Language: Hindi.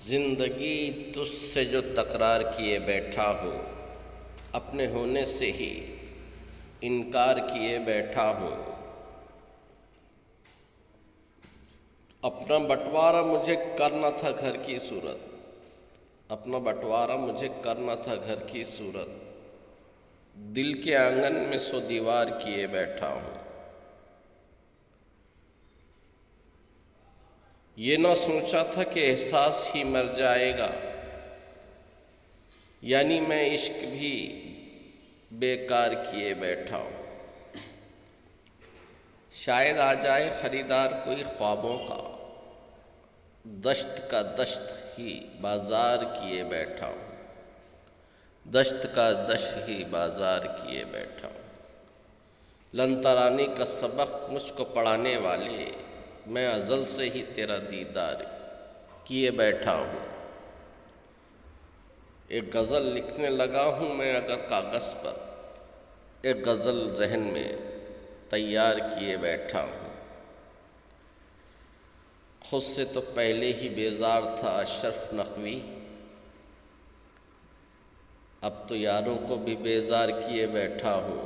जिंदगी तुझसे जो तकरार किए बैठा हूँ, अपने होने से ही इनकार किए बैठा हूँ। अपना बंटवारा मुझे करना था घर की सूरत, अपना बंटवारा मुझे करना था घर की सूरत। दिल के आंगन में सो दीवार किए बैठा हूँ। ये ना सोचा था कि एहसास ही मर जाएगा, यानी मैं इश्क भी बेकार किए बैठा हूँ। शायद आ जाए खरीदार कोई ख्वाबों का, दश्त का दश्त ही बाजार किए बैठा हूँ। दश्त का दश्त ही बाजार किए बैठा हूँ। लंतरानी का सबक मुझको पढ़ाने वाले, मैं अज़ल से ही तेरा दीदार किए बैठा हूँ। एक गज़ल लिखने लगा हूँ मैं अगर कागज़ पर, एक गज़ल जहन में तैयार किए बैठा हूँ। खुद से तो पहले ही बेजार था अशरफ नकवी, अब तो यारों को भी बेजार किए बैठा हूँ।